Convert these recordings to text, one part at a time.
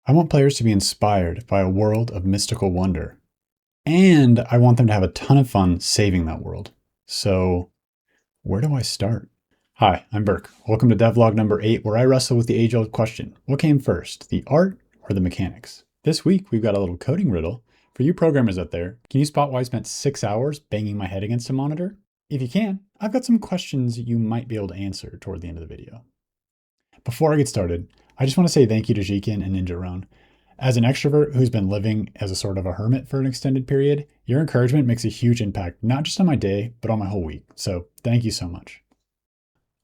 I want players to be inspired by a world of mystical wonder, and I want them to have a ton of fun saving that world. So, where do I start? Hi, I'm Burke. Welcome to devlog number 8, where I wrestle with the age-old question: what came first, the art or the mechanics? This week, we've got a little coding riddle. For you programmers out there, can you spot why I spent 6 hours banging my head against a monitor? If you can, I've got some questions you might be able to answer toward the end of the video. Before I get started, I just want to say thank you to Jikin and Ninjaron. As an extrovert who's been living as a sort of a hermit for an extended period, your encouragement makes a huge impact, not just on my day, but on my whole week. So thank you so much.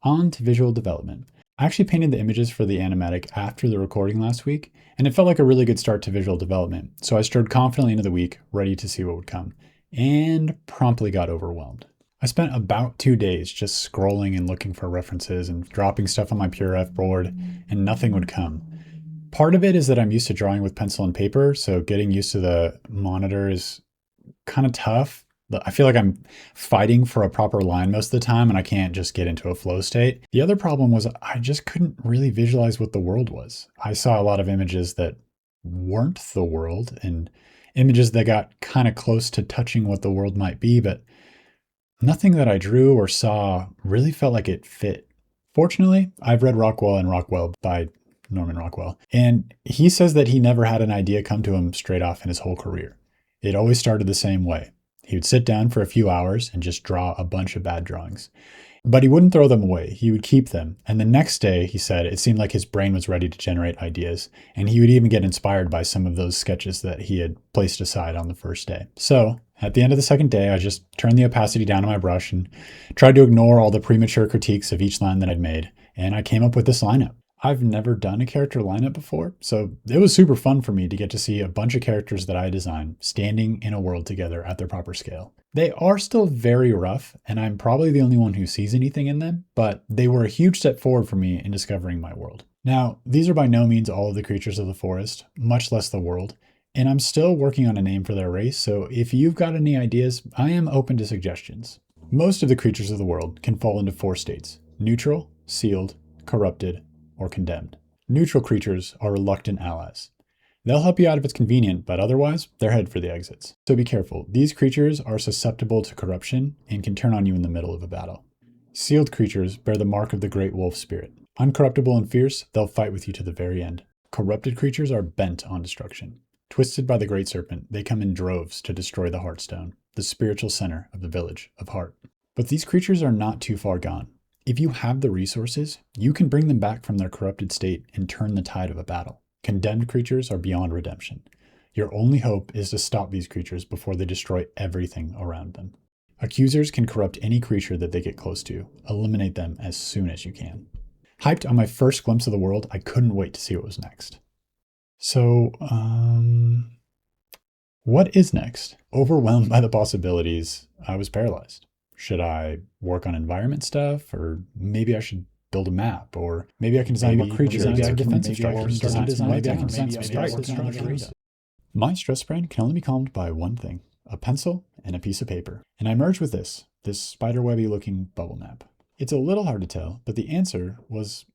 On to visual development. I actually painted the images for the animatic after the recording last week, and it felt like a really good start to visual development. So I strode confidently into the week, ready to see what would come, and promptly got overwhelmed. I spent about 2 days just scrolling and looking for references and dropping stuff on my PureF board, and nothing would come. Part of it is that I'm used to drawing with pencil and paper, so getting used to the monitor is kind of tough. I feel like I'm fighting for a proper line most of the time, and I can't just get into a flow state. The other problem was I just couldn't really visualize what the world was. I saw a lot of images that weren't the world, and images that got kind of close to touching what the world might be, but nothing that I drew or saw really felt like it fit. Fortunately, I've read Rockwell and Rockwell by Norman Rockwell, and he says that he never had an idea come to him straight off in his whole career. It always started the same way. He would sit down for a few hours and just draw a bunch of bad drawings. But he wouldn't throw them away. He would keep them. And the next day, he said, it seemed like his brain was ready to generate ideas. And he would even get inspired by some of those sketches that he had placed aside on the first day. So at the end of the second day, I just turned the opacity down on my brush and tried to ignore all the premature critiques of each line that I'd made. And I came up with this lineup. I've never done a character lineup before, so it was super fun for me to get to see a bunch of characters that I designed standing in a world together at their proper scale. They are still very rough, and I'm probably the only one who sees anything in them, but they were a huge step forward for me in discovering my world. Now, these are by no means all of the creatures of the forest, much less the world, and I'm still working on a name for their race, so if you've got any ideas, I am open to suggestions. Most of the creatures of the world can fall into 4 states: neutral, sealed, corrupted, or condemned. Neutral creatures are reluctant allies. They'll help you out if it's convenient, but otherwise, they're headed for the exits. So be careful. These creatures are susceptible to corruption and can turn on you in the middle of a battle. Sealed creatures bear the mark of the great wolf spirit. Uncorruptible and fierce, they'll fight with you to the very end. Corrupted creatures are bent on destruction. Twisted by the great serpent, they come in droves to destroy the Heartstone, the spiritual center of the village of Heart. But these creatures are not too far gone. If you have the resources, you can bring them back from their corrupted state and turn the tide of a battle. Condemned creatures are beyond redemption. Your only hope is to stop these creatures before they destroy everything around them. Accusers can corrupt any creature that they get close to. Eliminate them as soon as you can. Hyped on my first glimpse of the world, I couldn't wait to see what was next. So, what is next? Overwhelmed by the possibilities, I was paralyzed. Should I work on environment stuff? Or maybe I should build a map? Or maybe I can design more creatures, defensive structures, maybe I can design some sprites. My stress brain can only be calmed by one thing: a pencil and a piece of paper. And I emerged with this spiderwebby looking bubble map. It's a little hard to tell, but the answer was,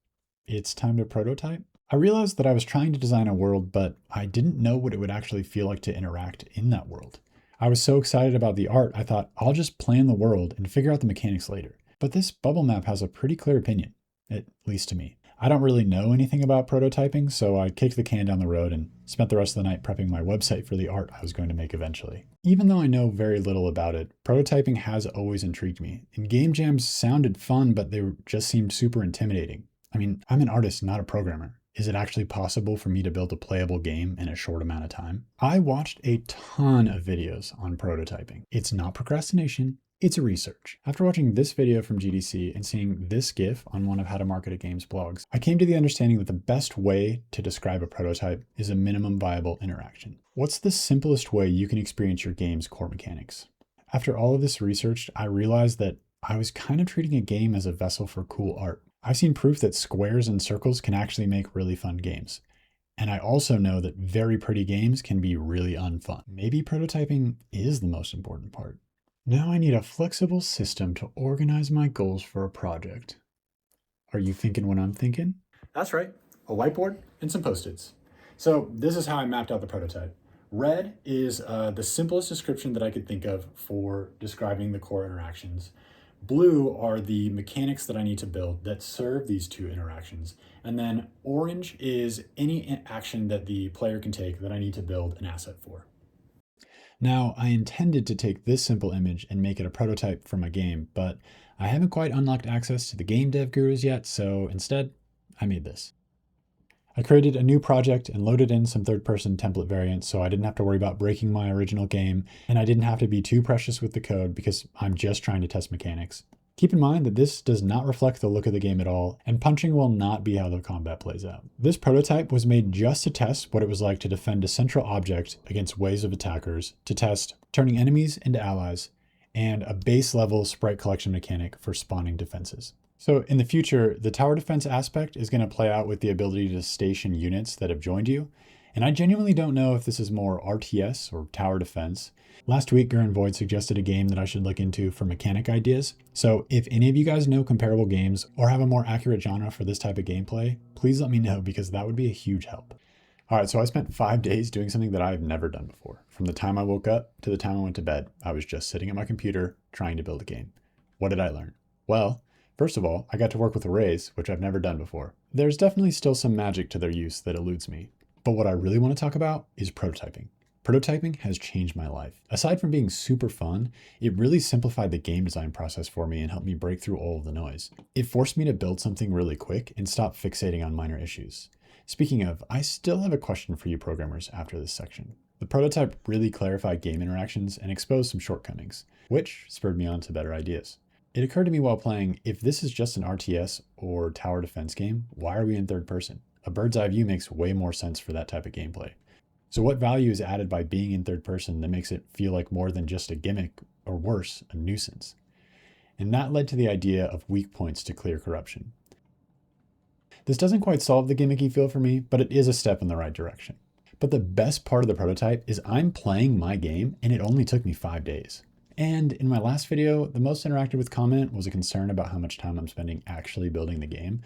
it's time to prototype. I realized that I was trying to design a world, but I didn't know what it would actually feel like to interact in that world. I was so excited about the art, I thought I'll just plan the world and figure out the mechanics later. But this bubble map has a pretty clear opinion, at least to me. I don't really know anything about prototyping, so I kicked the can down the road and spent the rest of the night prepping my website for the art I was going to make eventually. Even though I know very little about it, prototyping has always intrigued me. And game jams sounded fun, but they just seemed super intimidating. I mean, I'm an artist, not a programmer. Is it actually possible for me to build a playable game in a short amount of time? I watched a ton of videos on prototyping. It's not procrastination, it's research. After watching this video from GDC and seeing this GIF on one of How to Market a Game's blogs, I came to the understanding that the best way to describe a prototype is a minimum viable interaction. What's the simplest way you can experience your game's core mechanics? After all of this research, I realized that I was kind of treating a game as a vessel for cool art. I've seen proof that squares and circles can actually make really fun games. And I also know that very pretty games can be really unfun. Maybe prototyping is the most important part. Now I need a flexible system to organize my goals for a project. Are you thinking what I'm thinking? That's right, a whiteboard and some Post-its. So this is how I mapped out the prototype. Red is the simplest description that I could think of for describing the core interactions. Blue are the mechanics that I need to build that serve these two interactions. And then orange is any action that the player can take that I need to build an asset for. Now, I intended to take this simple image and make it a prototype for my game, but I haven't quite unlocked access to the game dev gurus yet, so instead, I made this. I created a new project and loaded in some third-person template variants so I didn't have to worry about breaking my original game, and I didn't have to be too precious with the code because I'm just trying to test mechanics. Keep in mind that this does not reflect the look of the game at all, and punching will not be how the combat plays out. This prototype was made just to test what it was like to defend a central object against waves of attackers, to test turning enemies into allies, and a base level sprite collection mechanic for spawning defenses. So in the future, the tower defense aspect is going to play out with the ability to station units that have joined you. And I genuinely don't know if this is more RTS or tower defense. Last week, Gurren Void suggested a game that I should look into for mechanic ideas. So if any of you guys know comparable games or have a more accurate genre for this type of gameplay, please let me know because that would be a huge help. All right, so I spent 5 days doing something that I've never done before. From the time I woke up to the time I went to bed, I was just sitting at my computer trying to build a game. What did I learn? Well, first of all, I got to work with arrays, which I've never done before. There's definitely still some magic to their use that eludes me. But what I really want to talk about is prototyping. Prototyping has changed my life. Aside from being super fun, it really simplified the game design process for me and helped me break through all of the noise. It forced me to build something really quick and stop fixating on minor issues. Speaking of, I still have a question for you programmers after this section. The prototype really clarified game interactions and exposed some shortcomings, which spurred me on to better ideas. It occurred to me while playing, if this is just an RTS or tower defense game, why are we in third person? A bird's eye view makes way more sense for that type of gameplay. So what value is added by being in third person that makes it feel like more than just a gimmick, or worse, a nuisance? And that led to the idea of weak points to clear corruption. This doesn't quite solve the gimmicky feel for me, but it is a step in the right direction. But the best part of the prototype is I'm playing my game and it only took me 5 days. And in my last video, the most interacted with comment was a concern about how much time I'm spending actually building the game.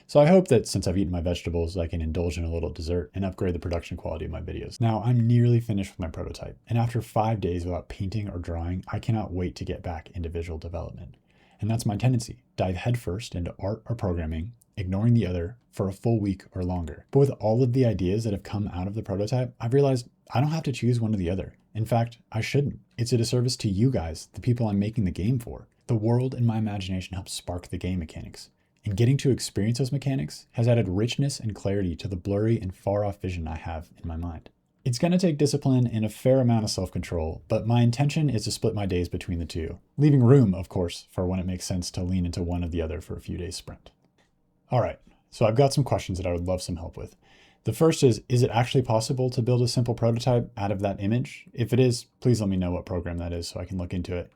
So I hope that since I've eaten my vegetables, I can indulge in a little dessert and upgrade the production quality of my videos. Now I'm nearly finished with my prototype, and after 5 days without painting or drawing, I cannot wait to get back into visual development. And that's my tendency, dive headfirst into art or programming, ignoring the other for a full week or longer. But with all of the ideas that have come out of the prototype, I've realized I don't have to choose one or the other. In fact, I shouldn't. It's a disservice to you guys, the people I'm making the game for. The world and my imagination help spark the game mechanics. And getting to experience those mechanics has added richness and clarity to the blurry and far-off vision I have in my mind. It's going to take discipline and a fair amount of self-control, but my intention is to split my days between the two, leaving room, of course, for when it makes sense to lean into one or the other for a few days sprint. All right, so I've got some questions that I would love some help with. The first is it actually possible to build a simple prototype out of that image? If it is, please let me know what program that is so I can look into it.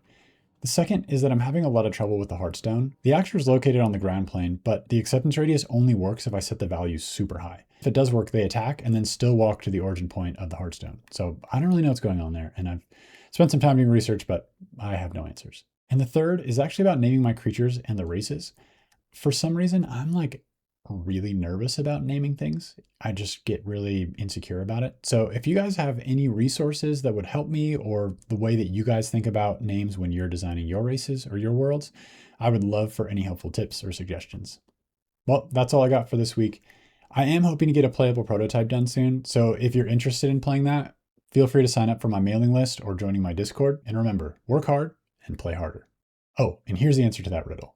The second is that I'm having a lot of trouble with the Hearthstone. The actor is located on the ground plane, but the acceptance radius only works if I set the value super high. If it does work, they attack and then still walk to the origin point of the Hearthstone. So I don't really know what's going on there, and I've spent some time doing research, but I have no answers. And the third is actually about naming my creatures and the races. For some reason, I'm like really nervous about naming things. I just get really insecure about it. So if you guys have any resources that would help me, or the way that you guys think about names when you're designing your races or your worlds, I would love for any helpful tips or suggestions. Well, that's all I got for this week. I am hoping to get a playable prototype done soon. So if you're interested in playing that, feel free to sign up for my mailing list or joining my Discord. And remember, work hard and play harder. Oh, and here's the answer to that riddle.